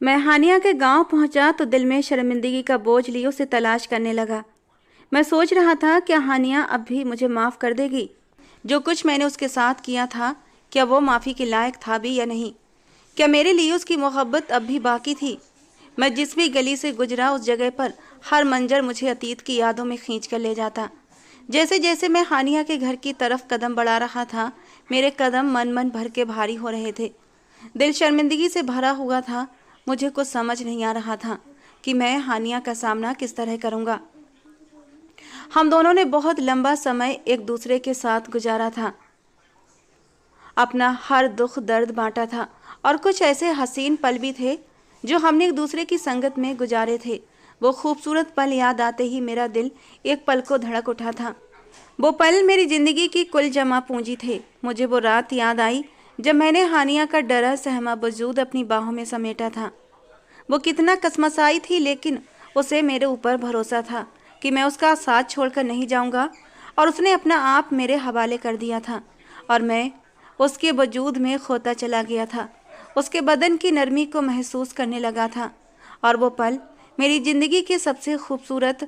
मैं हानिया के गांव पहुंचा तो दिल में शर्मिंदगी का बोझ लिए उसे तलाश करने लगा। मैं सोच रहा था क्या हानिया अब भी मुझे माफ़ कर देगी। जो कुछ मैंने उसके साथ किया था, क्या वो माफ़ी के लायक था भी या नहीं? क्या मेरे लिए उसकी मोहब्बत अब भी बाकी थी? मैं जिस भी गली से गुजरा उस जगह पर हर मंजर मुझे अतीत की यादों में खींच कर ले जाता। जैसे जैसे मैं हानिया के घर की तरफ कदम बढ़ा रहा था, मेरे कदम मन मन भर के भारी हो रहे थे। दिल शर्मिंदगी से भरा हुआ था। मुझे कुछ समझ नहीं आ रहा था कि मैं हानिया का सामना किस तरह करूंगा। हम दोनों ने बहुत लंबा समय एक दूसरे के साथ गुजारा था, अपना हर दुख दर्द बांटा था और कुछ ऐसे हसीन पल भी थे जो हमने एक दूसरे की संगत में गुजारे थे। वो खूबसूरत पल याद आते ही मेरा दिल एक पल को धड़क उठा था। वो पल मेरी जिंदगी की कुल जमा पूंजी थे। मुझे वो रात याद आई जब मैंने हानिया का डरा सहमा वजूद अपनी बाहों में समेटा था। वो कितना कसमसाई थी, लेकिन उसे मेरे ऊपर भरोसा था कि मैं उसका साथ छोड़कर नहीं जाऊंगा, और उसने अपना आप मेरे हवाले कर दिया था और मैं उसके वजूद में खोता चला गया था। उसके बदन की नरमी को महसूस करने लगा था और वो पल मेरी ज़िंदगी के सबसे खूबसूरत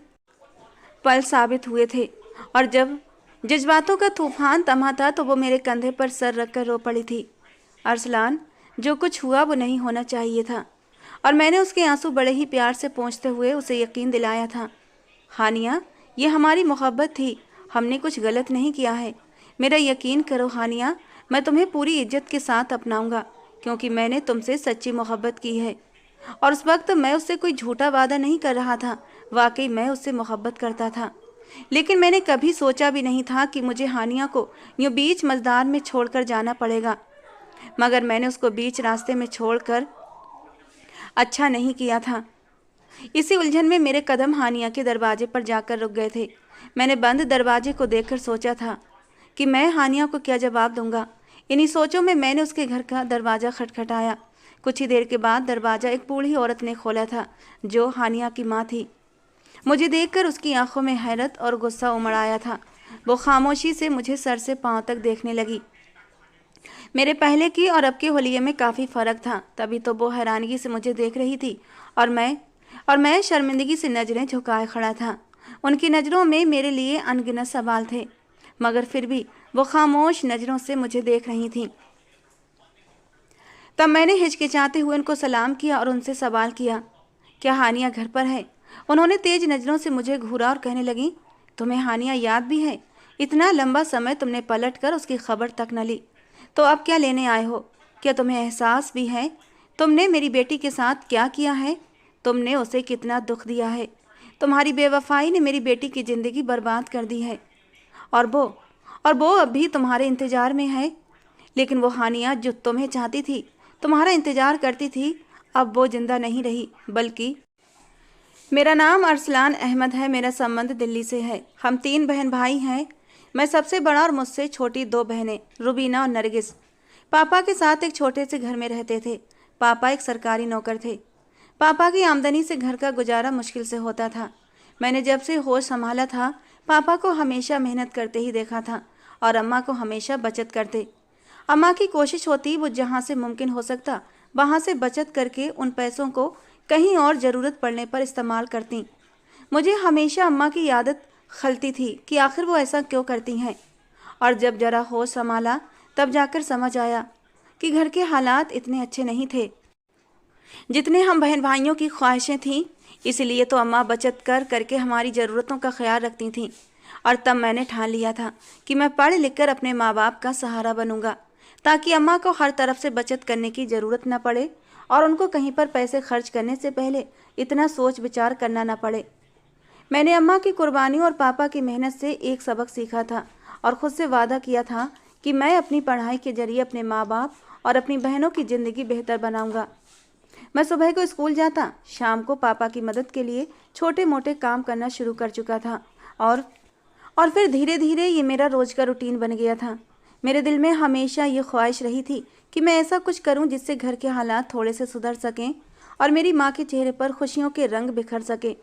पल साबित हुए थे। और जब जज्बातों का तूफान थमा था तो वो मेरे कंधे पर सर रखकर रो पड़ी थी। अरसलान, जो कुछ हुआ वो नहीं होना चाहिए था। और मैंने उसके आंसू बड़े ही प्यार से पोंछते हुए उसे यकीन दिलाया था। हानिया, ये हमारी मोहब्बत थी, हमने कुछ गलत नहीं किया है। मेरा यकीन करो हानिया, मैं तुम्हें पूरी इज्जत के साथ अपनाऊंगा क्योंकि मैंने तुमसे सच्ची मोहब्बत की है। और उस वक्त मैं उससे कोई झूठा वादा नहीं कर रहा था। वाकई मैं उससे मोहब्बत करता था, लेकिन मैंने कभी सोचा भी नहीं था कि मुझे हानिया को यूं बीच मझधार में छोड़कर जाना पड़ेगा। मगर मैंने उसको बीच रास्ते में छोड़कर अच्छा नहीं किया था। इसी उलझन में मेरे कदम हानिया के दरवाजे पर जाकर रुक गए थे। मैंने बंद दरवाजे को देखकर सोचा था कि मैं हानिया को क्या जवाब दूंगा। इन्हीं सोचों में मैंने उसके घर का दरवाज़ा खटखटाया। कुछ ही देर के बाद दरवाज़ा एक बूढ़ी औरत ने खोला था, जो हानिया की माँ थी। मुझे देखकर उसकी आंखों में हैरत और गुस्सा उमड़ आया था। वो खामोशी से मुझे सर से पांव तक देखने लगी। मेरे पहले की और अब के होलिये में काफ़ी फ़र्क था। तभी तो वो हैरानगी से मुझे देख रही थी और मैं शर्मिंदगी से नज़रें झुकाए खड़ा था। उनकी नज़रों में मेरे लिए अनगिनत सवाल थे, मगर फिर भी वो खामोश नज़रों से मुझे देख रही थीं। तब मैंने हिचकिचाते हुए उनको सलाम किया और उनसे सवाल किया, क्या हानिया घर पर है? उन्होंने तेज नज़रों से मुझे घूरा और कहने लगी, तुम्हें हानिया याद भी है? इतना लंबा समय तुमने पलट कर उसकी खबर तक न ली, तो अब क्या लेने आए हो? क्या तुम्हें एहसास भी है तुमने मेरी बेटी के साथ क्या किया है? तुमने उसे कितना दुख दिया है। तुम्हारी बेवफाई ने मेरी बेटी की ज़िंदगी बर्बाद कर दी है, और वो अब भी तुम्हारे इंतज़ार में है। लेकिन वो हानिया जो तुम्हें चाहती थी, तुम्हारा इंतज़ार करती थी, अब वो जिंदा नहीं रही। बल्कि मेरा नाम अरसलान अहमद है, मेरा संबंध दिल्ली से है। हम 3 बहन भाई हैं। मैं सबसे बड़ा और मुझसे छोटी 2 बहनें, रुबीना और नरगिस। पापा के साथ एक छोटे से घर में रहते थे। पापा एक सरकारी नौकर थे। पापा की आमदनी से घर का गुजारा मुश्किल से होता था। मैंने जब से होश संभाला था, पापा को हमेशा मेहनत करते ही देखा था और अम्मा को हमेशा बचत करते। अम्मा की कोशिश होती वो जहाँ से मुमकिन हो सकता वहाँ से बचत करके उन पैसों को कहीं और ज़रूरत पड़ने पर इस्तेमाल करती। मुझे हमेशा अम्मा की आदत खलती थी कि आखिर वो ऐसा क्यों करती हैं। और जब जरा होश संभाला तब जाकर समझ आया कि घर के हालात इतने अच्छे नहीं थे जितने हम बहन भाइयों की ख्वाहिशें थीं। इसलिए तो अम्मा बचत कर करके हमारी ज़रूरतों का ख्याल रखती थीं। और तब मैंने ठान लिया था कि मैं पढ़ लिख कर अपने माँ बाप का सहारा बनूंगा, ताकि अम्मा को हर तरफ से बचत करने की ज़रूरत न पड़े और उनको कहीं पर पैसे खर्च करने से पहले इतना सोच विचार करना न पड़े। मैंने अम्मा की कुर्बानी और पापा की मेहनत से एक सबक सीखा था और ख़ुद से वादा किया था कि मैं अपनी पढ़ाई के जरिए अपने माँ बाप और अपनी बहनों की ज़िंदगी बेहतर बनाऊंगा। मैं सुबह को स्कूल जाता, शाम को पापा की मदद के लिए छोटे मोटे काम करना शुरू कर चुका था और फिर धीरे धीरे ये मेरा रोज़ का रूटीन बन गया था। मेरे दिल में हमेशा ये ख्वाहिश रही थी कि मैं ऐसा कुछ करूं जिससे घर के हालात थोड़े से सुधर सकें और मेरी माँ के चेहरे पर खुशियों के रंग बिखर सके।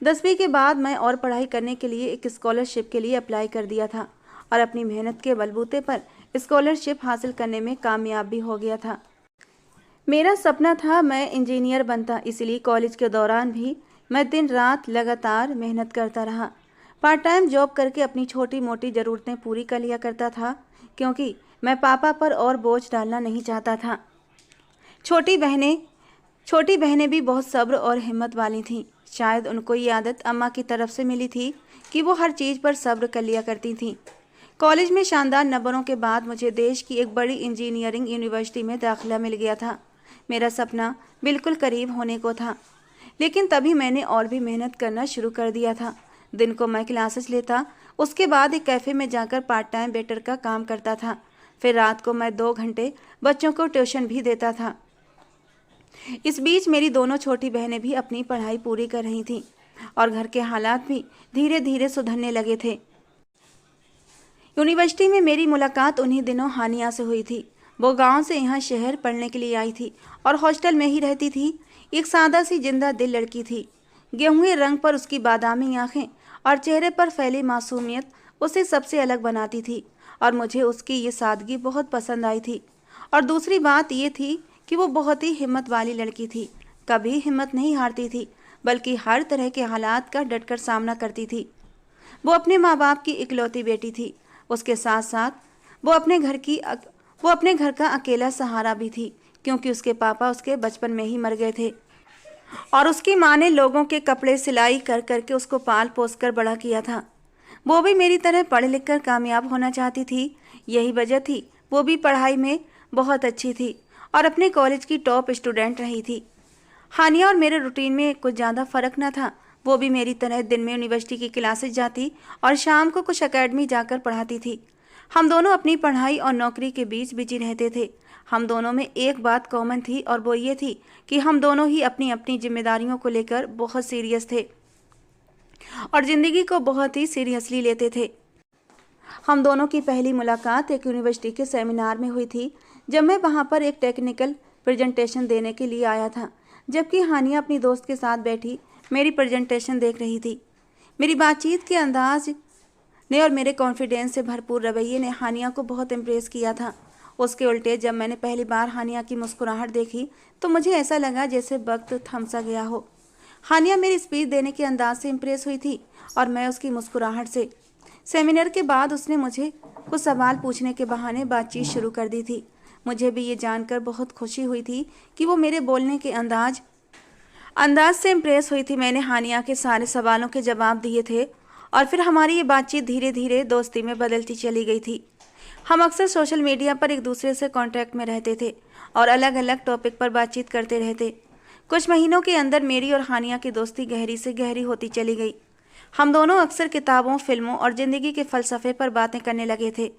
10वीं के बाद मैं और पढ़ाई करने के लिए एक स्कॉलरशिप के लिए अप्लाई कर दिया था और अपनी मेहनत के बलबूते पर स्कॉलरशिप हासिल करने में कामयाब भी हो गया था। मेरा सपना था मैं इंजीनियर बनता, इसलिए कॉलेज के दौरान भी मैं दिन रात लगातार मेहनत करता रहा। पार्ट टाइम जॉब करके अपनी छोटी मोटी ज़रूरतें पूरी कर लिया करता था, क्योंकि मैं पापा पर और बोझ डालना नहीं चाहता था। छोटी बहनें छोटी बहनें भी बहुत सब्र और हिम्मत वाली थीं। शायद उनको ये आदत अम्मा की तरफ से मिली थी कि वो हर चीज़ पर सब्र कर लिया करती थीं। कॉलेज में शानदार नंबरों के बाद मुझे देश की एक बड़ी इंजीनियरिंग यूनिवर्सिटी में दाखिला मिल गया था। मेरा सपना बिल्कुल करीब होने को था, लेकिन तभी मैंने और भी मेहनत करना शुरू कर दिया था। दिन को मैं क्लासेस लेता, उसके बाद एक कैफ़े में जाकर पार्ट टाइम वेटर का काम करता था। फिर रात को मैं 2 घंटे बच्चों को ट्यूशन भी देता था। इस बीच मेरी दोनों छोटी बहनें भी अपनी पढ़ाई पूरी कर रही थीं और घर के हालात भी धीरे धीरे सुधरने लगे थे। यूनिवर्सिटी में मेरी मुलाकात उन्हीं दिनों हानिया से हुई थी। वो गांव से यहाँ शहर पढ़ने के लिए आई थी और हॉस्टल में ही रहती थी। एक सादा सी जिंदा दिल लड़की थी। गेहूं रंग पर उसकी बादामी आंखें और चेहरे पर फैली मासूमियत उसे सबसे अलग बनाती थी और मुझे उसकी ये सादगी बहुत पसंद आई थी। और दूसरी बात ये थी कि वो बहुत ही हिम्मत वाली लड़की थी। कभी हिम्मत नहीं हारती थी, बल्कि हर तरह के हालात का डटकर सामना करती थी। वो अपने माँ बाप की इकलौती बेटी थी। उसके साथ साथ वो अपने घर का अकेला सहारा भी थी, क्योंकि उसके पापा उसके बचपन में ही मर गए थे और उसकी माँ ने लोगों के कपड़े सिलाई कर करके उसको पाल पोस कर बड़ा किया था। वो भी मेरी तरह पढ़ लिख कर कामयाब होना चाहती थी। यही वजह थी वो भी पढ़ाई में बहुत अच्छी थी और अपने कॉलेज की टॉप स्टूडेंट रही थी। हानिया और मेरे रूटीन में कुछ ज़्यादा फ़र्क न था। वो भी मेरी तरह दिन में यूनिवर्सिटी की क्लासेस जाती और शाम को कुछ एकेडमी जाकर पढ़ाती थी। हम दोनों अपनी पढ़ाई और नौकरी के बीच बिजी रहते थे। हम दोनों में एक बात कॉमन थी और वो ये थी कि हम दोनों ही अपनी अपनी जिम्मेदारियों को लेकर बहुत सीरियस थे और ज़िंदगी को बहुत ही सीरियसली लेते थे। हम दोनों की पहली मुलाकात एक यूनिवर्सिटी के सेमिनार में हुई थी, जब मैं वहाँ पर एक टेक्निकल प्रेजेंटेशन देने के लिए आया था, जबकि हानिया अपनी दोस्त के साथ बैठी मेरी प्रेजेंटेशन देख रही थी। मेरी बातचीत के अंदाज ने और मेरे कॉन्फिडेंस से भरपूर रवैये ने हानिया को बहुत इम्प्रेस किया था। उसके उल्टे जब मैंने पहली बार हानिया की मुस्कुराहट देखी तो मुझे ऐसा लगा जैसे वक्त थम सा गया हो। हानिया मेरी स्पीच देने के अंदाज से इम्प्रेस हुई थी और मैं उसकी मुस्कुराहट से। सेमिनार के बाद उसने मुझे कुछ सवाल पूछने के बहाने बातचीत शुरू कर दी थी। मुझे भी ये जानकर बहुत खुशी हुई थी कि वो मेरे बोलने के अंदाज से इम्प्रेस हुई थी। मैंने हानिया के सारे सवालों के जवाब दिए थे और फिर हमारी ये बातचीत धीरे धीरे दोस्ती में बदलती चली गई थी। हम अक्सर सोशल मीडिया पर एक दूसरे से कांटेक्ट में रहते थे और अलग अलग टॉपिक पर बातचीत करते रहते। कुछ महीनों के अंदर मेरी और हानिया की दोस्ती गहरी से गहरी होती चली गई। हम दोनों अक्सर किताबों, फिल्मों और ज़िंदगी के फ़लसफ़े पर बातें करने लगे थे।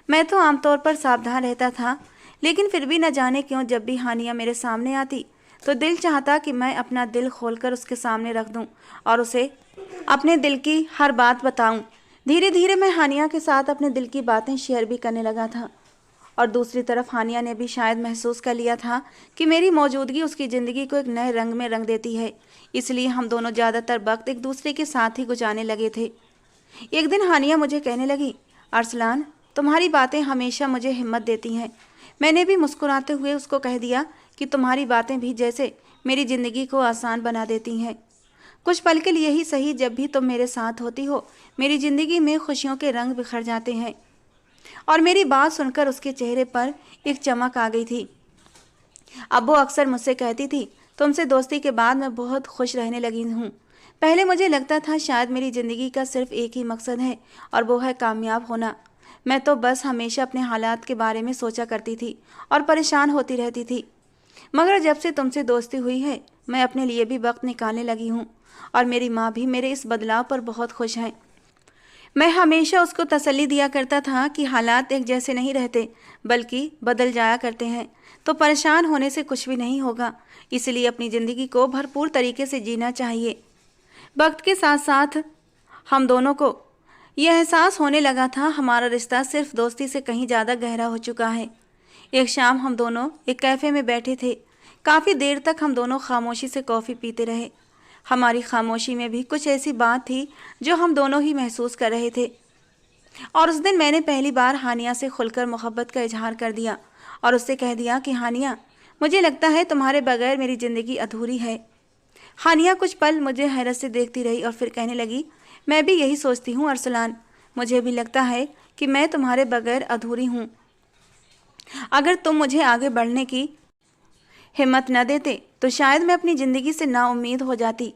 मैं तो आमतौर पर सावधान रहता था, लेकिन फिर भी न जाने क्यों जब भी हानिया मेरे सामने आती तो दिल चाहता कि मैं अपना दिल खोलकर उसके सामने रख दूं और उसे अपने दिल की हर बात बताऊं। धीरे धीरे मैं हानिया के साथ अपने दिल की बातें शेयर भी करने लगा था और दूसरी तरफ हानिया ने भी शायद महसूस कर लिया था कि मेरी मौजूदगी उसकी ज़िंदगी को एक नए रंग में रंग देती है। इसलिए हम दोनों ज़्यादातर वक्त एक दूसरे के साथ ही गुजारने लगे थे। एक दिन हानिया मुझे कहने लगी, अरसलान, तुम्हारी बातें हमेशा मुझे हिम्मत देती हैं। मैंने भी मुस्कुराते हुए उसको कह दिया कि तुम्हारी बातें भी जैसे मेरी ज़िंदगी को आसान बना देती हैं। कुछ पल के लिए ही सही, जब भी तुम मेरे साथ होती हो मेरी ज़िंदगी में खुशियों के रंग बिखर जाते हैं। और मेरी बात सुनकर उसके चेहरे पर एक चमक आ गई थी। अब वो अक्सर मुझसे कहती थी, तुमसे दोस्ती के बाद मैं बहुत खुश रहने लगी हूँ। पहले मुझे लगता था शायद मेरी ज़िंदगी का सिर्फ एक ही मकसद है और वो है कामयाब होना। मैं तो बस हमेशा अपने हालात के बारे में सोचा करती थी और परेशान होती रहती थी। मगर जब से तुमसे दोस्ती हुई है मैं अपने लिए भी वक्त निकालने लगी हूँ और मेरी माँ भी मेरे इस बदलाव पर बहुत खुश हैं। मैं हमेशा उसको तसल्ली दिया करता था कि हालात एक जैसे नहीं रहते बल्कि बदल जाया करते हैं, तो परेशान होने से कुछ भी नहीं होगा। इसलिए अपनी ज़िंदगी को भरपूर तरीके से जीना चाहिए। वक्त के साथ साथ हम दोनों को यह एहसास होने लगा था हमारा रिश्ता सिर्फ दोस्ती से कहीं ज़्यादा गहरा हो चुका है। एक शाम हम दोनों एक कैफ़े में बैठे थे। काफ़ी देर तक हम दोनों खामोशी से कॉफ़ी पीते रहे। हमारी खामोशी में भी कुछ ऐसी बात थी जो हम दोनों ही महसूस कर रहे थे। और उस दिन मैंने पहली बार हानिया से खुलकर मोहब्बत का इजहार कर दिया और उससे कह दिया कि हानिया, मुझे लगता है तुम्हारे बगैर मेरी ज़िंदगी अधूरी है। हानिया कुछ पल मुझे हैरत से देखती रही और फिर कहने लगी, मैं भी यही सोचती हूँ अरसलान, मुझे भी लगता है कि मैं तुम्हारे बगैर अधूरी हूँ। अगर तुम मुझे आगे बढ़ने की हिम्मत न देते तो शायद मैं अपनी ज़िंदगी से नाउम्मीद हो जाती।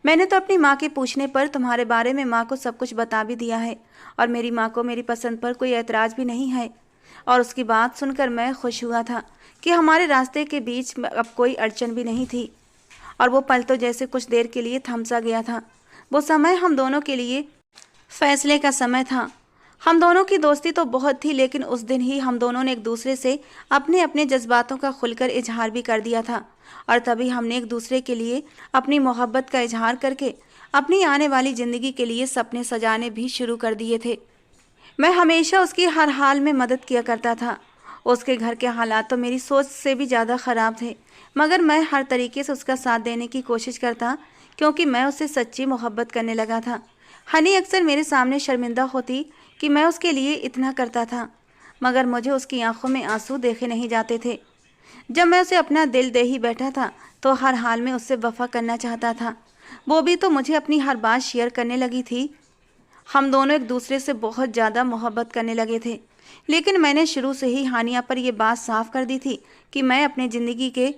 मैंने तो अपनी माँ के पूछने पर तुम्हारे बारे में माँ को सब कुछ बता भी दिया है और मेरी माँ को मेरी पसंद पर कोई एतराज़ भी नहीं है। और उसकी बात सुनकर मैं खुश हुआ था कि हमारे रास्ते के बीच अब कोई अड़चन भी नहीं थी। और वो पल तो जैसे कुछ देर के लिए थम सा गया था। वो समय हम दोनों के लिए फैसले का समय था। हम दोनों की दोस्ती तो बहुत थी, लेकिन उस दिन ही हम दोनों ने एक दूसरे से अपने अपने जज्बातों का खुलकर इजहार भी कर दिया था। और तभी हमने एक दूसरे के लिए अपनी मोहब्बत का इजहार करके अपनी आने वाली ज़िंदगी के लिए सपने सजाने भी शुरू कर दिए थे। मैं हमेशा उसकी हर हाल में मदद किया करता था। उसके घर के हालात तो मेरी सोच से भी ज़्यादा ख़राब थे, मगर मैं हर तरीके से उसका साथ देने की कोशिश करता, क्योंकि मैं उससे सच्ची मोहब्बत करने लगा था। हनी अक्सर मेरे सामने शर्मिंदा होती कि मैं उसके लिए इतना करता था, मगर मुझे उसकी आंखों में आंसू देखे नहीं जाते थे। जब मैं उसे अपना दिल दे ही बैठा था तो हर हाल में उससे वफा करना चाहता था। वो भी तो मुझे अपनी हर बात शेयर करने लगी थी। हम दोनों एक दूसरे से बहुत ज़्यादा मोहब्बत करने लगे थे, लेकिन मैंने शुरू से ही हानिया पर यह बात साफ कर दी थी कि मैं अपनी ज़िंदगी के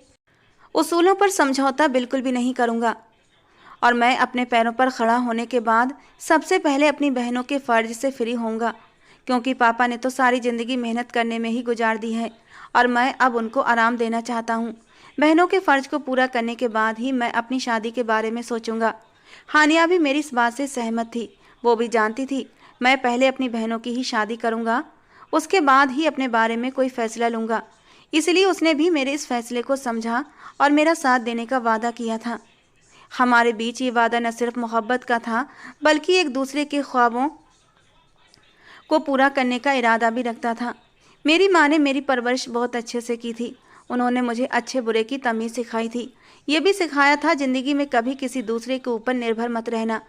उसूलों पर समझौता बिल्कुल भी नहीं करूँगा और मैं अपने पैरों पर खड़ा होने के बाद सबसे पहले अपनी बहनों के फ़र्ज से फ्री होऊंगा, क्योंकि पापा ने तो सारी ज़िंदगी मेहनत करने में ही गुजार दी है और मैं अब उनको आराम देना चाहता हूँ। बहनों के फ़र्ज को पूरा करने के बाद ही मैं अपनी शादी के बारे में सोचूंगा। हानिया भी मेरी इस बात से सहमत थी। वो भी जानती थी मैं पहले अपनी बहनों की ही शादी करूँगा, उसके बाद ही अपने बारे में कोई फ़ैसला लूँगा। इसलिए उसने भी मेरे इस फैसले को समझा और मेरा साथ देने का वादा किया था। हमारे बीच ये वादा न सिर्फ मोहब्बत का था, बल्कि एक दूसरे के ख्वाबों को पूरा करने का इरादा भी रखता था। मेरी माँ ने मेरी परवरिश बहुत अच्छे से की थी। उन्होंने मुझे अच्छे बुरे की तमीज़ सिखाई थी। ये भी सिखाया था ज़िंदगी में कभी किसी दूसरे के ऊपर निर्भर मत रहना।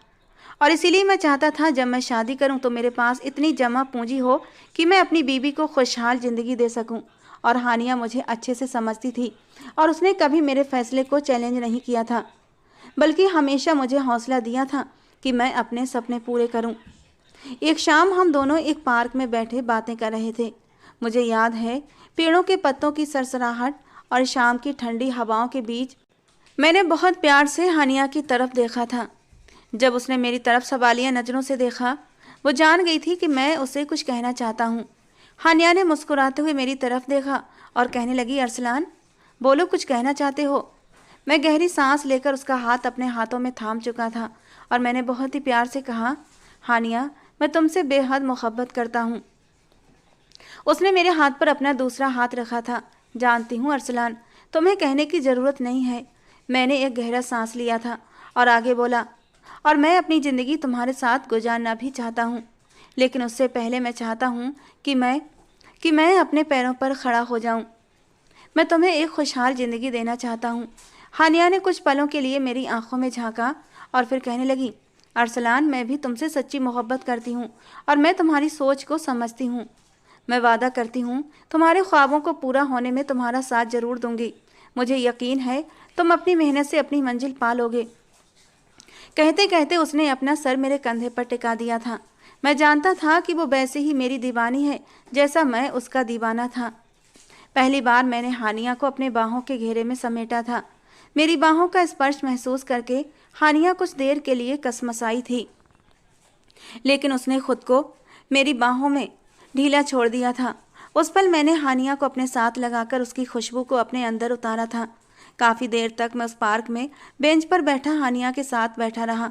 और इसीलिए मैं चाहता था जब मैं शादी करूं तो मेरे पास इतनी जमा पूंजी हो कि मैं अपनी बीवी को खुशहाल ज़िंदगी दे सकूं। और हानिया मुझे अच्छे से समझती थी और उसने कभी मेरे फैसले को चैलेंज नहीं किया था, बल्कि हमेशा मुझे हौसला दिया था कि मैं अपने सपने पूरे करूं। एक शाम हम दोनों एक पार्क में बैठे बातें कर रहे थे। मुझे याद है पेड़ों के पत्तों की सरसराहट और शाम की ठंडी हवाओं के बीच मैंने बहुत प्यार से हानिया की तरफ देखा था। जब उसने मेरी तरफ सवालिया नज़रों से देखा, वो जान गई थी कि मैं उसे कुछ कहना चाहता हूँ। हानिया ने मुस्कुराते हुए मेरी तरफ देखा और कहने लगी, अरसलान बोलो, कुछ कहना चाहते हो? मैं गहरी सांस लेकर उसका हाथ अपने हाथों में थाम चुका था और मैंने बहुत ही प्यार से कहा, हानिया मैं तुमसे बेहद मोहब्बत करता हूँ। उसने मेरे हाथ पर अपना दूसरा हाथ रखा था। जानती हूँ अरसलान, तुम्हें कहने की ज़रूरत नहीं है। मैंने एक गहरा सांस लिया था और आगे बोला, और मैं अपनी ज़िंदगी तुम्हारे साथ गुजारना भी चाहता हूँ, लेकिन उससे पहले मैं चाहता हूँ कि मैं अपने पैरों पर खड़ा हो जाऊँ। मैं तुम्हें एक खुशहाल ज़िंदगी देना चाहता हूँ। हानिया ने कुछ पलों के लिए मेरी आंखों में झांका और फिर कहने लगी, अरसलान मैं भी तुमसे सच्ची मोहब्बत करती हूँ और मैं तुम्हारी सोच को समझती हूँ। मैं वादा करती हूँ तुम्हारे ख्वाबों को पूरा होने में तुम्हारा साथ ज़रूर दूंगी। मुझे यकीन है तुम अपनी मेहनत से अपनी मंजिल पा लोगे। कहते कहते उसने अपना सर मेरे कंधे पर टिका दिया था। मैं जानता था कि वो वैसे ही मेरी दीवानी है जैसा मैं उसका दीवाना था। पहली बार मैंने हानिया को अपने बाहों के घेरे में समेटा था। मेरी बाहों का स्पर्श महसूस करके हानिया कुछ देर के लिए कसमसाई थी, लेकिन उसने खुद को मेरी बाहों में ढीला छोड़ दिया था। उस पल मैंने हानिया को अपने साथ लगाकर उसकी खुशबू को अपने अंदर उतारा था। काफ़ी देर तक मैं उस पार्क में बेंच पर बैठा हानिया के साथ बैठा रहा।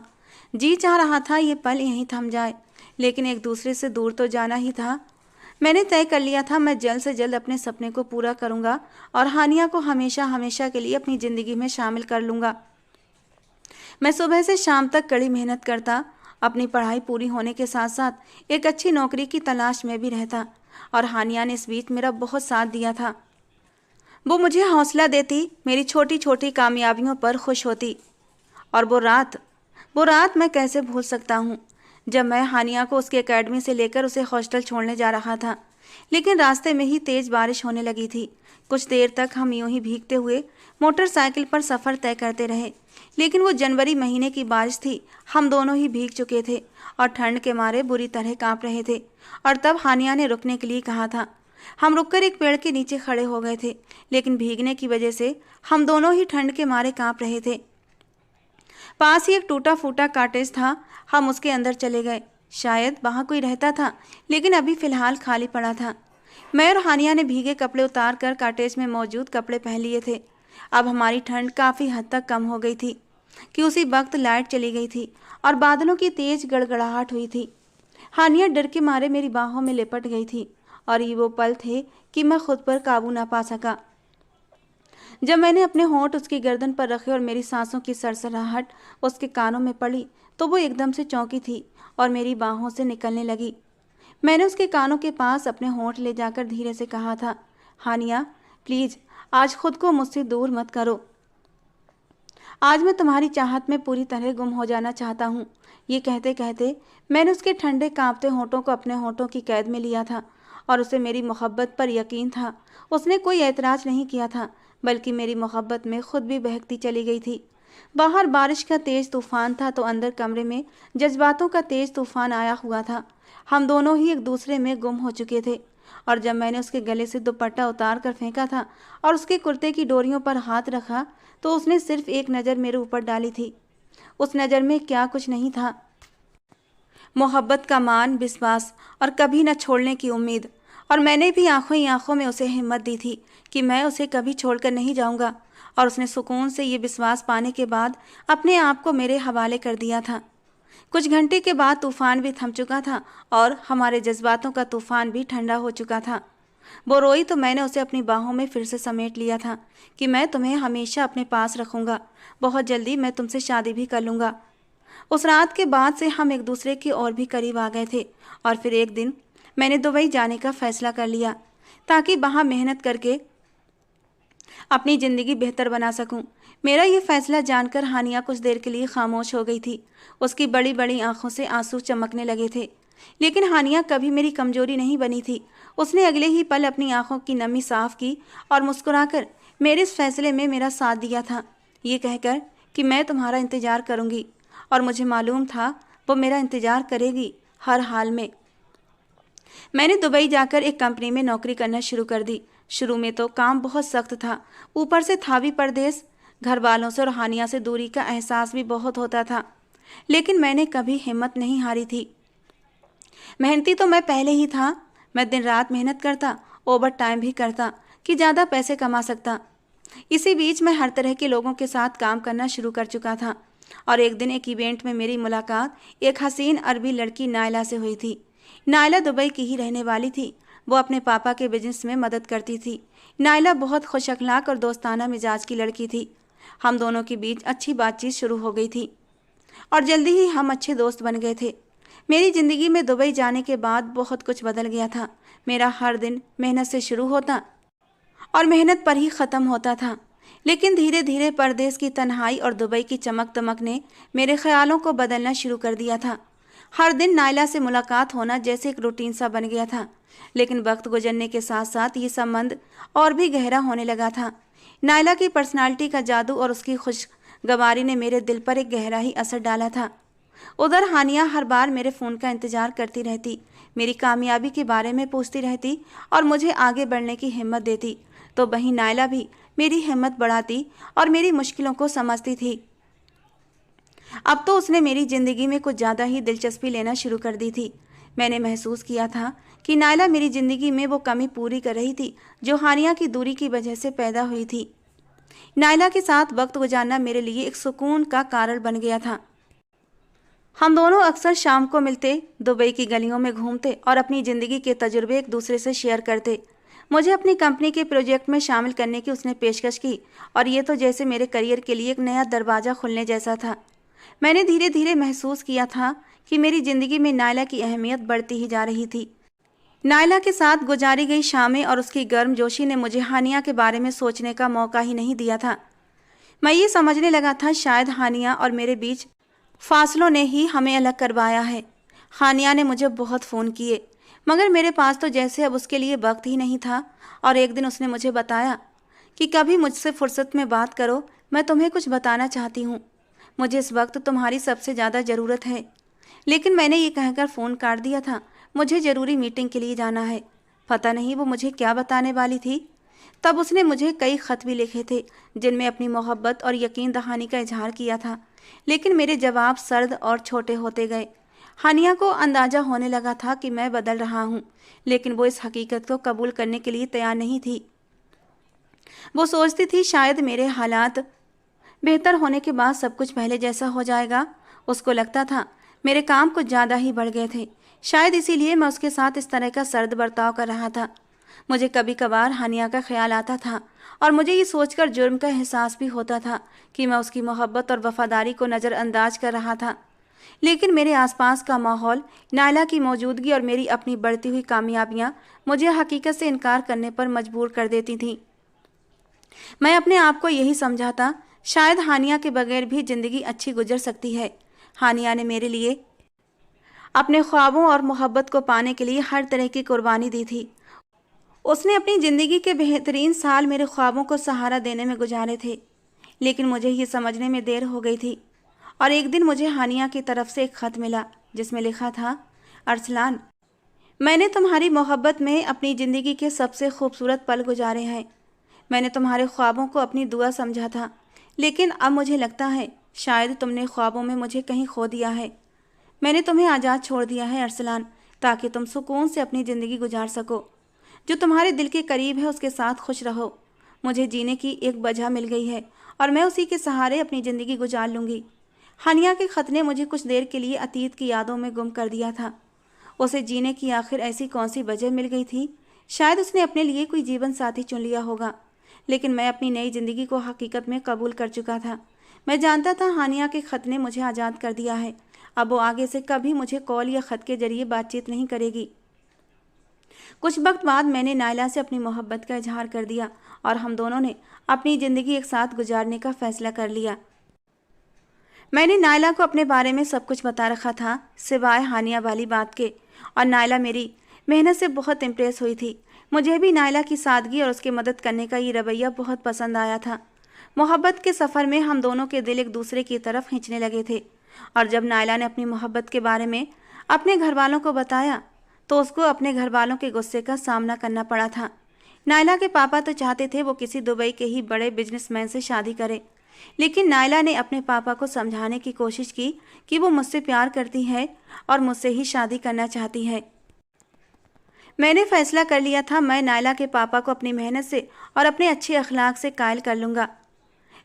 जी चाह रहा था ये पल यहीं थम जाए, लेकिन एक दूसरे से दूर तो जाना ही था। मैंने तय कर लिया था मैं जल्द से जल्द अपने सपने को पूरा करूंगा और हानिया को हमेशा हमेशा के लिए अपनी ज़िंदगी में शामिल कर लूँगा। मैं सुबह से शाम तक कड़ी मेहनत करता, अपनी पढ़ाई पूरी होने के साथ साथ एक अच्छी नौकरी की तलाश में भी रहता, और हानिया ने इस बीच मेरा बहुत साथ दिया था। वो मुझे हौसला देती, मेरी छोटी छोटी कामयाबियों पर खुश होती। और वो रात मैं कैसे भूल सकता हूँ जब मैं हानिया को उसकी एकेडमी से लेकर उसे हॉस्टल छोड़ने जा रहा था। लेकिन रास्ते में ही तेज बारिश होने लगी थी। कुछ देर तक हम यूं ही भीगते हुए मोटरसाइकिल पर सफ़र तय करते रहे। लेकिन वो जनवरी महीने की बारिश थी। हम दोनों ही भीग चुके थे और ठंड के मारे बुरी तरह कांप रहे थे। और तब हानिया ने रुकने के लिए कहा था। हम रुककर एक पेड़ के नीचे खड़े हो गए थे, लेकिन भीगने की वजह से हम दोनों ही ठंड के मारे कांप रहे थे। पास ही एक टूटा फूटा कॉटेज था। हम उसके अंदर चले गए। शायद वहाँ कोई रहता था, लेकिन अभी फ़िलहाल खाली पड़ा था। मैं और हानिया ने भीगे कपड़े उतार कर कॉटेज में मौजूद कपड़े पहन लिए थे। अब हमारी ठंड काफ़ी हद तक कम हो गई थी कि उसी वक्त लाइट चली गई थी और बादलों की तेज गड़गड़ाहट हुई थी। हानिया डर के मारे मेरी बाहों में लिपट गई थी और ये वो पल थे कि मैं खुद पर काबू ना पा सका। जब मैंने अपने होंठ उसकी गर्दन पर रखे और मेरी सांसों की सरसराहट उसके कानों में पड़ी तो वो एकदम से चौंकी थी और मेरी बाहों से निकलने लगी। मैंने उसके कानों के पास अपने होंठ ले जाकर धीरे से कहा था, हानिया प्लीज़ आज खुद को मुझसे दूर मत करो। आज मैं तुम्हारी चाहत में पूरी तरह गुम हो जाना चाहता हूँ। ये कहते कहते मैंने उसके ठंडे कांपते होंठों को अपने होंठों की कैद में लिया था और उसे मेरी मोहब्बत पर यकीन था। उसने कोई ऐतराज़ नहीं किया था, बल्कि मेरी मोहब्बत में खुद भी बहकती चली गई थी। बाहर बारिश का तेज़ तूफान था तो अंदर कमरे में जज्बातों का तेज़ तूफान आया हुआ था। हम दोनों ही एक दूसरे में गुम हो चुके थे और जब मैंने उसके गले से दुपट्टा उतार कर फेंका था और उसके कुर्ते की डोरियों पर हाथ रखा तो उसने सिर्फ एक नज़र मेरे ऊपर डाली थी। उस नज़र में क्या कुछ नहीं था, मोहब्बत का मान, विश्वास और कभी न छोड़ने की उम्मीद। और मैंने भी आंखों ही आंखों में उसे हिम्मत दी थी कि मैं उसे कभी छोड़कर नहीं जाऊंगा। और उसने सुकून से ये विश्वास पाने के बाद अपने आप को मेरे हवाले कर दिया था। कुछ घंटे के बाद तूफान भी थम चुका था और हमारे जज्बातों का तूफान भी ठंडा हो चुका था। वो रोई तो मैंने उसे अपनी बाहों में फिर से समेट लिया था कि मैं तुम्हें हमेशा अपने पास रखूंगा, बहुत जल्दी मैं तुमसे शादी भी कर लूँगा। उस रात के बाद से हम एक दूसरे के और भी करीब आ गए थे और फिर एक दिन मैंने दुबई जाने का फ़ैसला कर लिया ताकि वहाँ मेहनत करके अपनी ज़िंदगी बेहतर बना सकूं। मेरा ये फ़ैसला जानकर हानिया कुछ देर के लिए खामोश हो गई थी। उसकी बड़ी बड़ी आंखों से आंसू चमकने लगे थे, लेकिन हानिया कभी मेरी कमजोरी नहीं बनी थी। उसने अगले ही पल अपनी आंखों की नमी साफ की और मुस्कुराकर मेरे इस फैसले में मेरा साथ दिया था, ये कहकर कि मैं तुम्हारा इंतज़ार करूँगी। और मुझे मालूम था वो मेरा इंतज़ार करेगी हर हाल में। मैंने दुबई जाकर एक कंपनी में नौकरी करना शुरू कर दी। शुरू में तो काम बहुत सख्त था, ऊपर से था भी परदेश। घर वालों से और हानिया से दूरी का एहसास भी बहुत होता था, लेकिन मैंने कभी हिम्मत नहीं हारी थी। मेहनती तो मैं पहले ही था। मैं दिन रात मेहनत करता, ओवर टाइम भी करता कि ज़्यादा पैसे कमा सकता। इसी बीच मैं हर तरह के लोगों के साथ काम करना शुरू कर चुका था और एक दिन एक इवेंट में मेरी मुलाकात एक हसीन अरबी लड़की नायला से हुई थी। नायला दुबई की ही रहने वाली थी। वो अपने पापा के बिजनेस में मदद करती थी। नायला बहुत खुश अखलाक और दोस्ताना मिजाज की लड़की थी। हम दोनों के बीच अच्छी बातचीत शुरू हो गई थी और जल्दी ही हम अच्छे दोस्त बन गए थे। मेरी ज़िंदगी में दुबई जाने के बाद बहुत कुछ बदल गया था। मेरा हर दिन मेहनत से शुरू होता और मेहनत पर ही ख़त्म होता था, लेकिन धीरे धीरे परदेश की तन्हाई और दुबई की चमक दमक ने मेरे ख्यालों को बदलना शुरू कर दिया था। हर दिन नायला से मुलाकात होना जैसे एक रूटीन सा बन गया था, लेकिन वक्त गुजरने के साथ साथ ये संबंध और भी गहरा होने लगा था। नायला की पर्सनालिटी का जादू और उसकी खुशगवारी ने मेरे दिल पर एक गहरा ही असर डाला था। उधर हानिया हर बार मेरे फ़ोन का इंतज़ार करती रहती, मेरी कामयाबी के बारे में पूछती रहती और मुझे आगे बढ़ने की हिम्मत देती, तो वहीं नायला भी मेरी हिम्मत बढ़ाती और मेरी मुश्किलों को समझती थी। अब तो उसने मेरी ज़िंदगी में कुछ ज़्यादा ही दिलचस्पी लेना शुरू कर दी थी। मैंने महसूस किया था कि नायला मेरी ज़िंदगी में वो कमी पूरी कर रही थी जो हानिया की दूरी की वजह से पैदा हुई थी। नायला के साथ वक्त गुजारना मेरे लिए एक सुकून का कारण बन गया था। हम दोनों अक्सर शाम को मिलते, दुबई की गलियों में घूमते और अपनी ज़िंदगी के तजुर्बे एक दूसरे से शेयर करते। मुझे अपनी कंपनी के प्रोजेक्ट में शामिल करने की उसने पेशकश की और ये तो जैसे मेरे करियर के लिए एक नया दरवाज़ा खुलने जैसा था। मैंने धीरे धीरे महसूस किया था कि मेरी ज़िंदगी में नायला की अहमियत बढ़ती ही जा रही थी। नायला के साथ गुजारी गई शामें और उसकी गर्मजोशी ने मुझे हानिया के बारे में सोचने का मौका ही नहीं दिया था। मैं ये समझने लगा था शायद हानिया और मेरे बीच फासलों ने ही हमें अलग करवाया है। हानिया ने मुझे बहुत फ़ोन किए, मगर मेरे पास तो जैसे अब उसके लिए वक्त ही नहीं था। और एक दिन उसने मुझे बताया कि कभी मुझसे फुर्सत में बात करो, मैं तुम्हें कुछ बताना चाहती हूँ। मुझे इस वक्त तुम्हारी सबसे ज़्यादा ज़रूरत है। लेकिन मैंने ये कहकर फ़ोन काट दिया था। मुझे ज़रूरी मीटिंग के लिए जाना है। पता नहीं वो मुझे क्या बताने वाली थी। तब उसने मुझे कई ख़त भी लिखे थे जिनमें अपनी मोहब्बत और यकीन दहानी का इजहार किया था। लेकिन मेरे जवाब सर्द और छोटे होते गए। हानिया को अंदाज़ा होने लगा था कि मैं बदल रहा हूँ, लेकिन वो इस हकीकत को कबूल करने के लिए तैयार नहीं थी। वो सोचती थी शायद मेरे हालात बेहतर होने के बाद सब कुछ पहले जैसा हो जाएगा। उसको लगता था मेरे काम कुछ ज़्यादा ही बढ़ गए थे। शायद इसीलिए मैं उसके साथ इस तरह का सर्द बर्ताव कर रहा था। मुझे कभी कभार हानिया का ख्याल आता था और मुझे ये सोचकर जुर्म का एहसास भी होता था कि मैं उसकी मोहब्बत और वफादारी को नज़रअंदाज कर रहा था। लेकिन मेरे आसपास का माहौल, नायला की मौजूदगी और मेरी अपनी बढ़ती हुई कामयाबियाँ मुझे हकीकत से इनकार करने पर मजबूर कर देती थीं। मैं अपने आप को यही समझाता, शायद हानिया के बगैर भी ज़िंदगी अच्छी गुजर सकती है। हानिया ने मेरे लिए अपने ख्वाबों और मोहब्बत को पाने के लिए हर तरह की कुर्बानी दी थी। उसने अपनी ज़िंदगी के बेहतरीन साल मेरे ख्वाबों को सहारा देने में गुजारे थे। लेकिन मुझे ये समझने में देर हो गई थी और एक दिन मुझे हानिया की तरफ से एक ख़त मिला जिसमें लिखा था, अरसलान, मैंने तुम्हारी मोहब्बत में अपनी ज़िंदगी के सबसे खूबसूरत पल गुजारे हैं। मैंने तुम्हारे ख्वाबों को अपनी दुआ समझा था, लेकिन अब मुझे लगता है शायद तुमने ख्वाबों में मुझे कहीं खो दिया है। मैंने तुम्हें आज़ाद छोड़ दिया है अरसलान, ताकि तुम सुकून से अपनी ज़िंदगी गुजार सको। जो तुम्हारे दिल के करीब है उसके साथ खुश रहो। मुझे जीने की एक वजह मिल गई है और मैं उसी के सहारे अपनी ज़िंदगी गुजार लूँगी। हानिया के ख़त ने मुझे कुछ देर के लिए अतीत की यादों में गुम कर दिया था। उसे जीने की आखिर ऐसी कौन सी वजह मिल गई थी? शायद उसने अपने लिए कोई जीवन साथी चुन लिया होगा। लेकिन मैं अपनी नई ज़िंदगी को हकीकत में कबूल कर चुका था। मैं जानता था हानिया के ख़त ने मुझे आज़ाद कर दिया है। अब वो आगे से कभी मुझे कॉल या ख़त के ज़रिए बातचीत नहीं करेगी। कुछ वक्त बाद मैंने नायला से अपनी मोहब्बत का इजहार कर दिया और हम दोनों ने अपनी ज़िंदगी एक साथ गुजारने का फ़ैसला कर लिया। मैंने नायला को अपने बारे में सब कुछ बता रखा था, सिवाय हानिया वाली बात के, और नायला मेरी मेहनत से बहुत इम्प्रेस हुई थी। मुझे भी नायला की सादगी और उसकी मदद करने का ये रवैया बहुत पसंद आया था। मोहब्बत के सफ़र में हम दोनों के दिल एक दूसरे की तरफ खींचने लगे थे और जब नायला ने अपनी मोहब्बत के बारे में अपने घर वालों को बताया तो उसको अपने घर वालों के गुस्से का सामना करना पड़ा था। नायला के पापा तो चाहते थे वो किसी दुबई के ही बड़े बिजनेसमैन से शादी करे, लेकिन नायला ने अपने पापा को समझाने की कोशिश की कि वो मुझसे प्यार करती है और मुझसे ही शादी करना चाहती है। मैंने फैसला कर लिया था मैं नायला के पापा को अपनी मेहनत से और अपने अच्छे अखलाक से कायल कर लूँगा।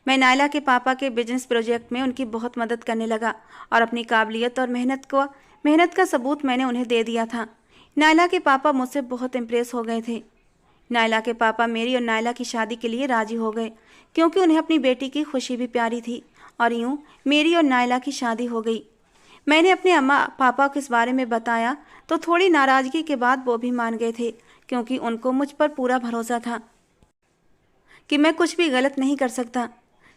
मैं नायला के पापा के बिजनेस प्रोजेक्ट में उनकी बहुत मदद करने लगा और अपनी काबिलियत और मेहनत का सबूत मैंने उन्हें दे दिया था। नायला के पापा मुझसे बहुत इम्प्रेस हो गए थे। नायला के पापा मेरी और नायला की शादी के लिए राज़ी हो गए क्योंकि उन्हें अपनी बेटी की खुशी भी प्यारी थी और यूँ मेरी और नायला की शादी हो गई। मैंने अपने अम्मा पापा को इस बारे में बताया तो थोड़ी नाराज़गी के बाद वो भी मान गए थे क्योंकि उनको मुझ पर पूरा भरोसा था कि मैं कुछ भी गलत नहीं कर सकता।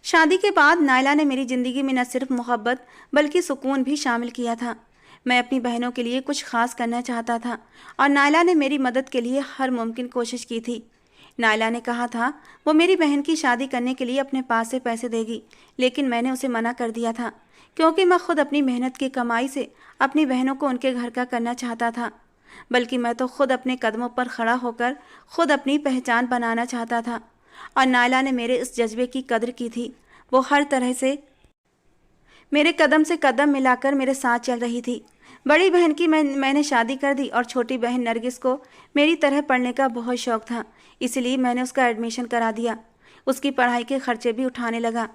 शादी के बाद नायला ने मेरी ज़िंदगी में न सिर्फ मोहब्बत बल्कि सुकून भी शामिल किया था। मैं अपनी बहनों के लिए कुछ ख़ास करना चाहता था और नायला ने मेरी मदद के लिए हर मुमकिन कोशिश की थी। नायला ने कहा था वो मेरी बहन की शादी करने के लिए अपने पास से पैसे देगी, लेकिन मैंने उसे मना कर दिया था क्योंकि मैं खुद अपनी मेहनत की कमाई से अपनी बहनों को उनके घर का करना चाहता था। बल्कि मैं तो खुद अपने कदमों पर खड़ा होकर खुद अपनी पहचान बनाना चाहता था और नायला ने मेरे इस जज्बे की कदर की थी। वो हर तरह से मेरे कदम से कदम मिलाकर मेरे साथ चल रही थी। बड़ी बहन की मैंने शादी कर दी और छोटी बहन नरगिस को मेरी तरह पढ़ने का बहुत शौक़ था, इसलिए मैंने उसका एडमिशन करा दिया। उसकी पढ़ाई के खर्चे भी उठाने लगा।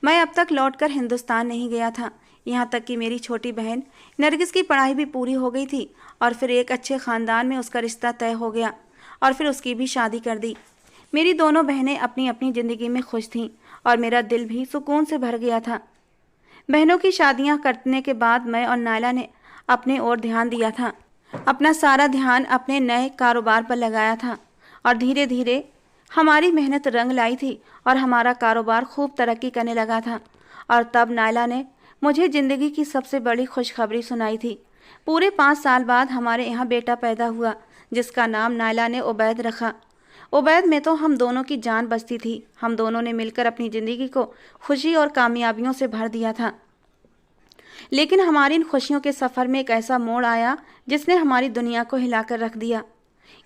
मैं अब तक लौटकर हिंदुस्तान नहीं गया था, यहाँ तक कि मेरी छोटी बहन नरगिस की पढ़ाई भी पूरी हो गई थी और फिर एक अच्छे ख़ानदान में उसका रिश्ता तय हो गया और फिर उसकी भी शादी कर दी। मेरी दोनों बहनें अपनी अपनी ज़िंदगी में खुश थीं और मेरा दिल भी सुकून से भर गया था। बहनों की शादियां करने के बाद मैं और नायला ने अपने ओर ध्यान दिया था। अपना सारा ध्यान अपने नए कारोबार पर लगाया था और धीरे धीरे हमारी मेहनत रंग लाई थी और हमारा कारोबार खूब तरक्की करने लगा था। और तब नायला ने मुझे ज़िंदगी की सबसे बड़ी खुशखबरी सुनाई थी। पूरे 5 साल बाद हमारे यहाँ बेटा पैदा हुआ, जिसका नाम नायला ने उबैद रखा। उबैद में तो हम दोनों की जान बसती थी। हम दोनों ने मिलकर अपनी ज़िंदगी को खुशी और कामयाबियों से भर दिया था। लेकिन हमारी इन खुशियों के सफ़र में एक ऐसा मोड़ आया जिसने हमारी दुनिया को हिलाकर रख दिया।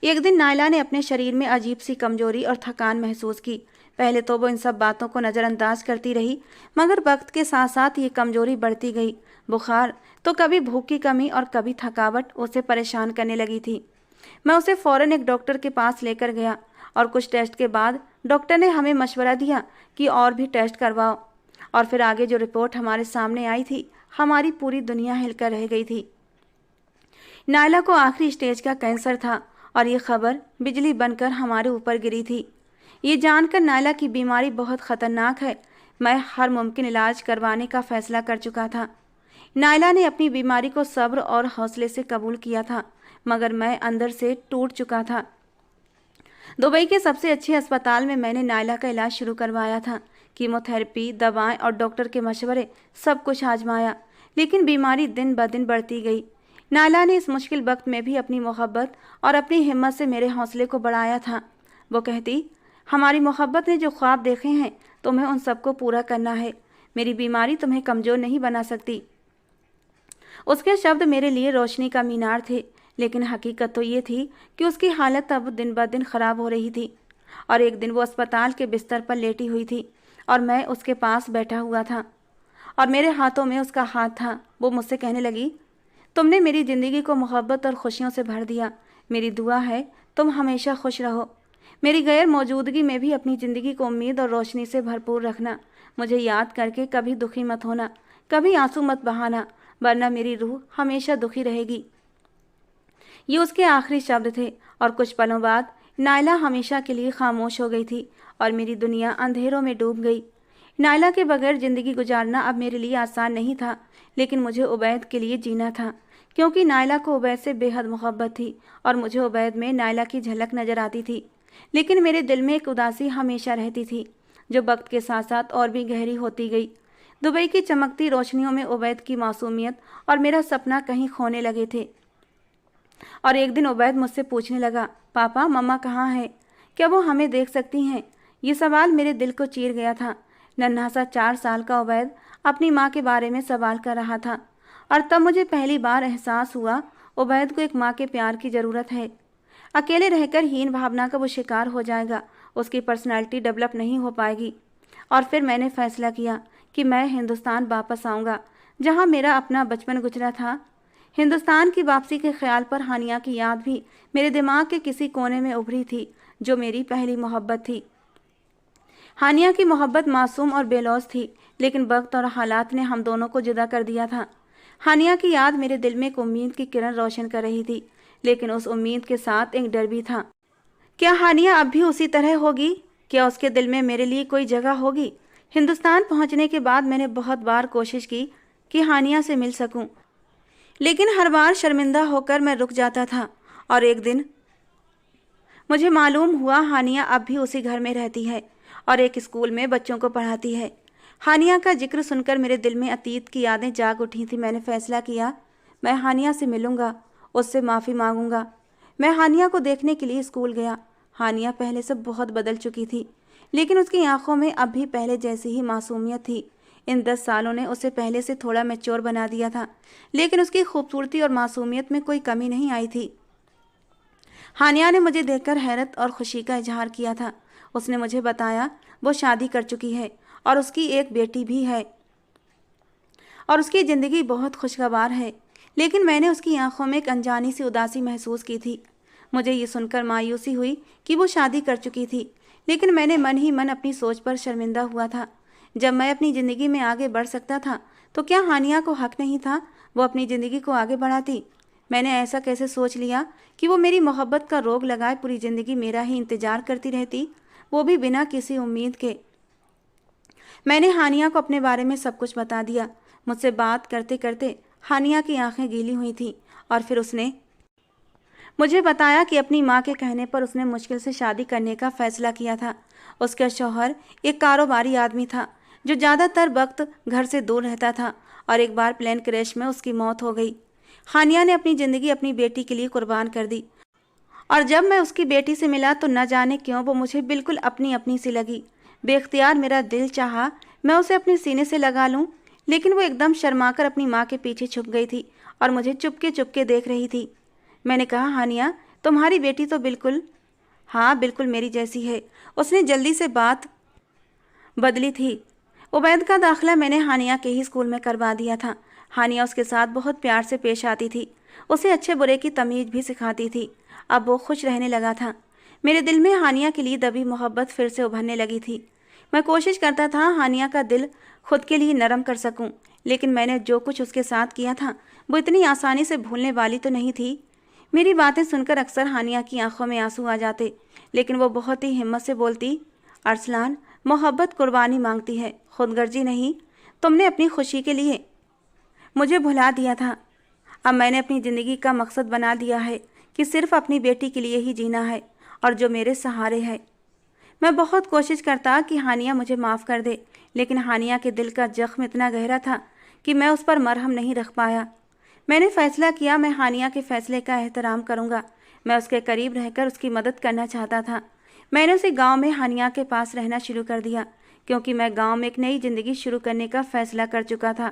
एक दिन नायला ने अपने शरीर में अजीब सी कमजोरी और थकान महसूस की। पहले तो वो इन सब बातों को नज़रअंदाज करती रही, मगर वक्त के साथ साथ ये कमजोरी बढ़ती गई। बुखार तो कभी भूख की कमी और कभी थकावट उसे परेशान करने लगी थी। मैं उसे फ़ौरन एक डॉक्टर के पास लेकर गया और कुछ टेस्ट के बाद डॉक्टर ने हमें मशवरा दिया कि और भी टेस्ट करवाओ। और फिर आगे जो रिपोर्ट हमारे सामने आई थी, हमारी पूरी दुनिया हिलकर रह गई थी। नायला को आखिरी स्टेज का कैंसर था और ये खबर बिजली बनकर हमारे ऊपर गिरी थी। ये जानकर नायला की बीमारी बहुत ख़तरनाक है, मैं हर मुमकिन इलाज करवाने का फ़ैसला कर चुका था। नायला ने अपनी बीमारी को सब्र और हौसले से कबूल किया था, मगर मैं अंदर से टूट चुका था। दुबई के सबसे अच्छे अस्पताल में मैंने नायला का इलाज शुरू करवाया था। कीमोथेरेपी, दवाएं और डॉक्टर के मशवरे सब कुछ आजमाया, लेकिन बीमारी दिन ब दिन बढ़ती गई। नायला ने इस मुश्किल वक्त में भी अपनी मोहब्बत और अपनी हिम्मत से मेरे हौसले को बढ़ाया था। वो कहती, हमारी मोहब्बत ने जो ख्वाब देखे हैं तुम्हें उन सबको पूरा करना है। मेरी बीमारी तुम्हें कमज़ोर नहीं बना सकती। उसके शब्द मेरे लिए रोशनी का मीनार थे, लेकिन हकीकत तो ये थी कि उसकी हालत अब दिन ब दिन ख़राब हो रही थी। और एक दिन वो अस्पताल के बिस्तर पर लेटी हुई थी और मैं उसके पास बैठा हुआ था और मेरे हाथों में उसका हाथ था। वो मुझसे कहने लगी, तुमने मेरी ज़िंदगी को मोहब्बत और खुशियों से भर दिया। मेरी दुआ है तुम हमेशा खुश रहो। मेरी गैर मौजूदगी में भी अपनी ज़िंदगी को उम्मीद और रोशनी से भरपूर रखना। मुझे याद करके कभी दुखी मत होना, कभी आंसू मत बहाना, वरना मेरी रूह हमेशा दुखी रहेगी। ये उसके आखिरी शब्द थे और कुछ पलों बाद नायला हमेशा के लिए खामोश हो गई थी और मेरी दुनिया अंधेरों में डूब गई। नायला के बगैर ज़िंदगी गुजारना अब मेरे लिए आसान नहीं था, लेकिन मुझे उबैद के लिए जीना था, क्योंकि नायला को उबैद से बेहद मोहब्बत थी और मुझे उबैद में नायला की झलक नज़र आती थी। लेकिन मेरे दिल में एक उदासी हमेशा रहती थी, जो वक्त के साथ साथ और भी गहरी होती गई। दुबई की चमकती रोशनियों में उबैद की मासूमियत और मेरा सपना कहीं खोने लगे थे। और एक दिन उबैद मुझसे पूछने लगा, पापा मम्मा कहाँ है? क्या वो हमें देख सकती हैं? ये सवाल मेरे दिल को चीर गया था। नन्हा सा 4 साल का उबैद अपनी माँ के बारे में सवाल कर रहा था और तब मुझे पहली बार एहसास हुआ उबैद को एक माँ के प्यार की ज़रूरत है। अकेले रहकर हीन भावना का वो शिकार हो जाएगा, उसकी पर्सनैलिटी डेवलप नहीं हो पाएगी। और फिर मैंने फैसला किया कि मैं हिंदुस्तान वापस आऊँगा, जहाँ मेरा अपना बचपन गुजरा था। हिंदुस्तान की वापसी के ख्याल पर हानिया की याद भी मेरे दिमाग के किसी कोने में उभरी थी, जो मेरी पहली मोहब्बत थी। हानिया की मोहब्बत मासूम और बेलौस थी, लेकिन वक्त और हालात ने हम दोनों को जुदा कर दिया था। हानिया की याद मेरे दिल में एक उम्मीद की किरण रोशन कर रही थी, लेकिन उस उम्मीद के साथ एक डर भी था। क्या हानिया अब भी उसी तरह होगी? क्या उसके दिल में मेरे लिए कोई जगह होगी? हिंदुस्तान पहुंचने के बाद मैंने बहुत बार कोशिश की कि हानिया से मिल सकूं, लेकिन हर बार शर्मिंदा होकर मैं रुक जाता था। और एक दिन मुझे मालूम हुआ हानिया अब भी उसी घर में रहती है और एक स्कूल में बच्चों को पढ़ाती है। हानिया का जिक्र सुनकर मेरे दिल में अतीत की यादें जाग उठी थी। मैंने फैसला किया, मैं हानिया से मिलूंगा, उससे माफ़ी मांगूंगा। मैं हानिया को देखने के लिए स्कूल गया। हानिया पहले से बहुत बदल चुकी थी, लेकिन उसकी आंखों में अब भी पहले जैसी ही मासूमियत थी। इन 10 सालों ने उसे पहले से थोड़ा मैच्योर बना दिया था, लेकिन उसकी खूबसूरती और मासूमियत में कोई कमी नहीं आई थी। हानिया ने मुझे देखकर हैरत और खुशी का इजहार किया था। उसने मुझे बताया वो शादी कर चुकी है और उसकी एक बेटी भी है और उसकी ज़िंदगी बहुत खुशगवार है। लेकिन मैंने उसकी आंखों में एक अनजानी सी उदासी महसूस की थी। मुझे ये सुनकर मायूसी हुई कि वो शादी कर चुकी थी, लेकिन मैंने मन ही मन अपनी सोच पर शर्मिंदा हुआ था। जब मैं अपनी ज़िंदगी में आगे बढ़ सकता था, तो क्या हानिया को हक नहीं था वो अपनी ज़िंदगी को आगे बढ़ाती? मैंने ऐसा कैसे सोच लिया कि वो मेरी मोहब्बत का रोग लगाए पूरी ज़िंदगी मेरा ही इंतज़ार करती रहती, वो भी बिना किसी उम्मीद के। मैंने हानिया को अपने बारे में सब कुछ बता दिया। मुझसे बात करते करते हानिया की आंखें गीली हुई थीं और फिर उसने मुझे बताया कि अपनी माँ के कहने पर उसने मुश्किल से शादी करने का फ़ैसला किया था। उसका शौहर एक कारोबारी आदमी था जो ज़्यादातर वक्त घर से दूर रहता था और एक बार प्लेन क्रैश में उसकी मौत हो गई। हानिया ने अपनी ज़िंदगी अपनी बेटी के लिए कुर्बान कर दी, और जब मैं उसकी बेटी से मिला तो न जाने क्यों वो मुझे बिल्कुल अपनी अपनी सी लगी। बेख्तियार मेरा दिल चाहा मैं उसे अपने सीने से लगा लूं, लेकिन वो एकदम शर्माकर अपनी माँ के पीछे छुप गई थी और मुझे चुपके चुपके देख रही थी। मैंने कहा, हानिया, तुम्हारी बेटी तो बिल्कुल, हाँ बिल्कुल मेरी जैसी है। उसने जल्दी से बात बदली थी। उबैद का दाखिला मैंने हानिया के ही स्कूल में करवा दिया था। हानिया उसके साथ बहुत प्यार से पेश आती थी, उसे अच्छे बुरे की तमीज़ भी सिखाती थी। अब वो खुश रहने लगा था। मेरे दिल में हानिया के लिए दबी मोहब्बत फिर से उभरने लगी थी। मैं कोशिश करता था हानिया का दिल खुद के लिए नरम कर सकूं, लेकिन मैंने जो कुछ उसके साथ किया था वो इतनी आसानी से भूलने वाली तो नहीं थी। मेरी बातें सुनकर अक्सर हानिया की आंखों में आंसू आ जाते, लेकिन वो बहुत ही हिम्मत से बोलती, अरसलान, मोहब्बत कुर्बानी मांगती है, खुदगर्जी नहीं। तुमने अपनी खुशी के लिए मुझे भुला दिया था। अब मैंने अपनी ज़िंदगी का मकसद बना दिया है कि सिर्फ अपनी बेटी के लिए ही जीना है और जो मेरे सहारे है। मैं बहुत कोशिश करता कि हानिया मुझे माफ़ कर दे, लेकिन हानिया के दिल का जख्म इतना गहरा था कि मैं उस पर मरहम नहीं रख पाया। मैंने फैसला किया मैं हानिया के फैसले का एहतराम करूंगा। मैं उसके करीब रहकर उसकी मदद करना चाहता था। मैंने उसे गांव में हानिया के पास रहना शुरू कर दिया, क्योंकि मैं गांव में एक नई ज़िंदगी शुरू करने का फैसला कर चुका था।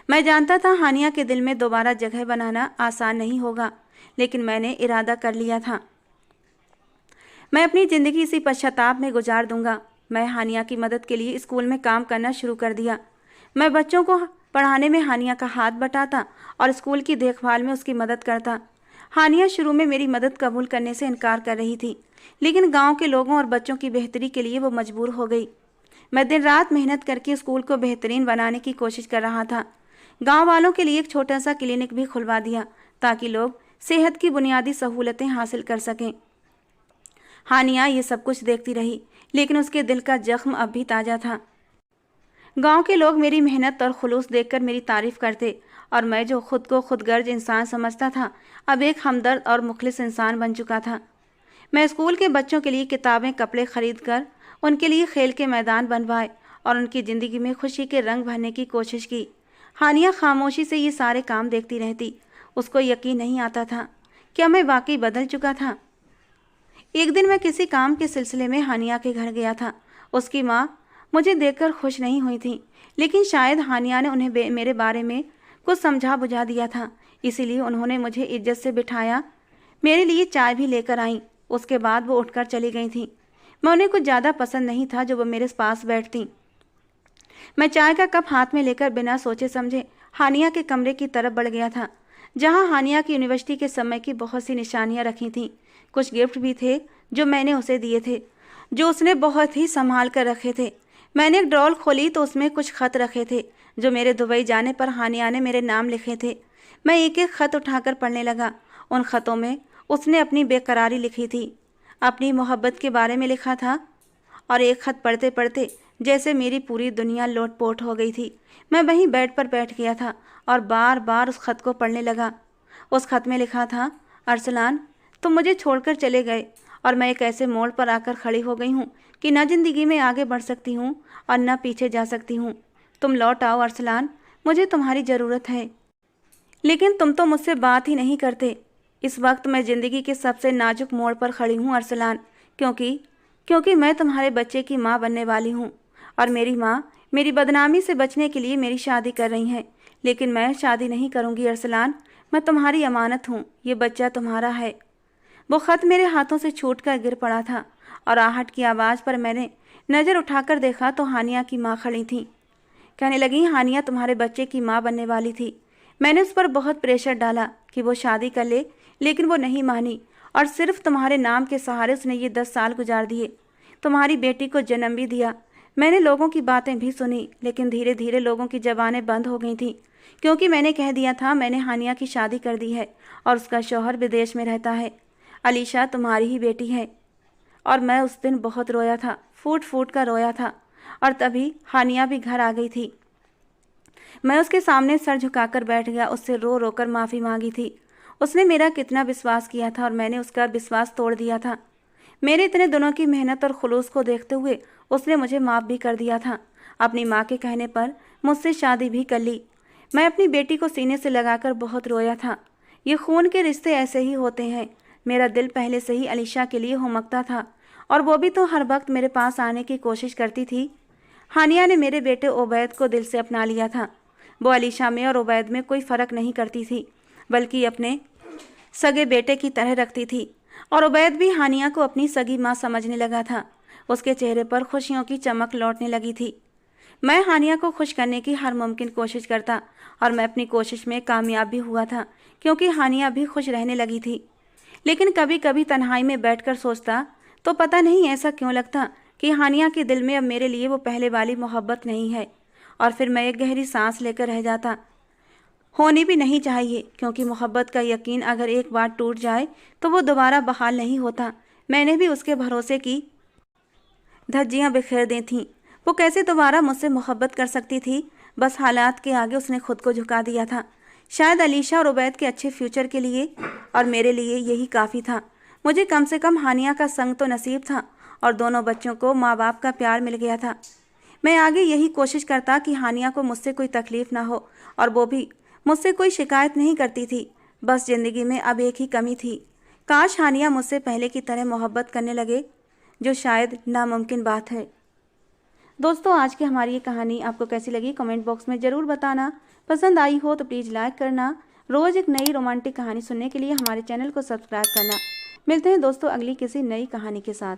मैं जानता था हानिया के दिल में दोबारा जगह बनाना आसान नहीं होगा, लेकिन मैंने इरादा कर लिया था। मैं अपनी ज़िंदगी इसी पश्चाताप में गुजार दूंगा। मैं हानिया की मदद के लिए स्कूल में काम करना शुरू कर दिया। मैं बच्चों को पढ़ाने में हानिया का हाथ बटाता और स्कूल की देखभाल में उसकी मदद करता। हानिया शुरू में मेरी मदद कबूल करने से इनकार कर रही थी, लेकिन गांव के लोगों और बच्चों की बेहतरी के लिए वो मजबूर हो गई। मैं दिन रात मेहनत करके स्कूल को बेहतरीन बनाने की कोशिश कर रहा था। गांव वालों के लिए एक छोटा सा क्लिनिक भी खुलवा दिया ताकि लोग सेहत की बुनियादी सहूलतें हासिल कर सकें। हानिया ये सब कुछ देखती रही, लेकिन उसके दिल का जख्म अब भी ताज़ा था। गांव के लोग मेरी मेहनत और खुलूस देखकर मेरी तारीफ करते, और मैं जो खुद को खुदगर्ज इंसान समझता था अब एक हमदर्द और मुखलिस इंसान बन चुका था। मैं स्कूल के बच्चों के लिए किताबें, कपड़े खरीद कर उनके लिए खेल के मैदान बनवाए और उनकी ज़िंदगी में खुशी के रंग भरने की कोशिश की। हानिया खामोशी से ये सारे काम देखती रहती। उसको यकीन नहीं आता था क्या मैं वाकई बदल चुका था। एक दिन मैं किसी काम के सिलसिले में हानिया के घर गया था। उसकी माँ मुझे देखकर खुश नहीं हुई थी, लेकिन शायद हानिया ने उन्हें मेरे बारे में कुछ समझा बुझा दिया था, इसीलिए उन्होंने मुझे इज्जत से बिठाया, मेरे लिए चाय भी लेकर आई। उसके बाद वो उठकर चली गई थी। मैं उन्हें कुछ ज़्यादा पसंद नहीं था जो वो मेरे पास बैठती। मैं चाय का कप हाथ में लेकर बिना सोचे समझे हानिया के कमरे की तरफ बढ़ गया था, जहाँ हानिया की यूनिवर्सिटी के समय की बहुत सी निशानियाँ रखी थीं। कुछ गिफ्ट भी थे जो मैंने उसे दिए थे, जो उसने बहुत ही संभाल कर रखे थे। मैंने एक ड्रॉल खोली तो उसमें कुछ खत रखे थे जो मेरे दुबई जाने पर हानिया ने मेरे नाम लिखे थे। मैं एक एक खत उठाकर पढ़ने लगा। उन खतों में उसने अपनी बेकरारी लिखी थी, अपनी मोहब्बत के बारे में लिखा था, और एक खत पढ़ते पढ़ते जैसे मेरी पूरी दुनिया लोटपोट हो गई थी। मैं वहीं बेड पर बैठ गया था और बार बार उस खत को पढ़ने लगा। उस खत में लिखा था, अरसलान, तुम मुझे छोड़कर चले गए और मैं एक ऐसे मोड़ पर आकर खड़ी हो गई हूँ कि न जिंदगी में आगे बढ़ सकती हूँ और न पीछे जा सकती हूँ। तुम लौट आओ अरसलान, मुझे तुम्हारी ज़रूरत है। लेकिन तुम तो मुझसे बात ही नहीं करते। इस वक्त मैं ज़िंदगी के सबसे नाजुक मोड़ पर खड़ी हूँ अरसलान, क्योंकि मैं तुम्हारे बच्चे की माँ बनने वाली हूँ और मेरी माँ मेरी बदनामी से बचने के लिए मेरी शादी कर रही हैं। लेकिन मैं शादी नहीं करूँगी अरसलान, मैं तुम्हारी अमानत हूँ, ये बच्चा तुम्हारा है। वो ख़त मेरे हाथों से छूट कर गिर पड़ा था और आहट की आवाज़ पर मैंने नज़र उठाकर देखा तो हानिया की माँ खड़ी थी। कहने लगी, हानिया तुम्हारे बच्चे की माँ बनने वाली थी। मैंने उस पर बहुत प्रेशर डाला कि वो शादी कर ले, लेकिन वो नहीं मानी और सिर्फ तुम्हारे नाम के सहारे उसने ये 10 साल गुजार दिए। तुम्हारी बेटी को जन्म भी दिया। मैंने लोगों की बातें भी सुनी, लेकिन धीरे धीरे लोगों की ज़बानें बंद हो गई थीं, क्योंकि मैंने कह दिया था मैंने हानिया की शादी कर दी है और उसका शौहर विदेश में रहता है। अलीशा तुम्हारी ही बेटी है। और मैं उस दिन बहुत रोया था, फूट फूट कर रोया था। और तभी हानिया भी घर आ गई थी। मैं उसके सामने सर झुकाकर बैठ गया, उससे रो रो कर माफ़ी मांगी थी। उसने मेरा कितना विश्वास किया था और मैंने उसका विश्वास तोड़ दिया था। मेरे इतने दिनों की मेहनत और खुलूस को देखते हुए उसने मुझे माफ़ भी कर दिया था। अपनी माँ के कहने पर मुझसे शादी भी कर ली। मैं अपनी बेटी को सीने से लगाकर बहुत रोया था। ये खून के रिश्ते ऐसे ही होते हैं। मेरा दिल पहले से ही अलीशा के लिए हुमकता था और वो भी तो हर वक्त मेरे पास आने की कोशिश करती थी। हानिया ने मेरे बेटे उबैद को दिल से अपना लिया था। वो अलीशा में और उबैद में कोई फ़र्क नहीं करती थी, बल्कि अपने सगे बेटे की तरह रखती थी। और उबैद भी हानिया को अपनी सगी माँ समझने लगा था। उसके चेहरे पर खुशियों की चमक लौटने लगी थी। मैं हानिया को खुश करने की हर मुमकिन कोशिश करता और मैं अपनी कोशिश में कामयाब भी हुआ था, क्योंकि हानिया भी खुश रहने लगी थी। लेकिन कभी कभी तन्हाई में बैठकर सोचता तो पता नहीं ऐसा क्यों लगता कि हानिया के दिल में अब मेरे लिए वो पहले वाली मोहब्बत नहीं है। और फिर मैं एक गहरी सांस लेकर रह जाता। होनी भी नहीं चाहिए, क्योंकि मोहब्बत का यकीन अगर एक बार टूट जाए तो वो दोबारा बहाल नहीं होता। मैंने भी उसके भरोसे की धज्जियाँ बिखेर दी थीं। वो कैसे दोबारा मुझसे मोहब्बत कर सकती थी? बस हालात के आगे उसने खुद को झुका दिया था। शायद अलीशा और उबैद के अच्छे फ्यूचर के लिए और मेरे लिए यही काफ़ी था। मुझे कम से कम हानिया का संग तो नसीब था और दोनों बच्चों को माँ बाप का प्यार मिल गया था। मैं आगे यही कोशिश करता कि हानिया को मुझसे कोई तकलीफ़ ना हो और वो भी मुझसे कोई शिकायत नहीं करती थी। बस ज़िंदगी में अब एक ही कमी थी, काश हानिया मुझसे पहले की तरह मोहब्बत करने लगे, जो शायद नामुमकिन बात है। दोस्तों, आज की हमारी ये कहानी आपको कैसी लगी कमेंट बॉक्स में ज़रूर बताना। पसंद आई हो तो प्लीज़ लाइक करना। रोज़ एक नई रोमांटिक कहानी सुनने के लिए हमारे चैनल को सब्सक्राइब करना। मिलते हैं दोस्तों अगली किसी नई कहानी के साथ।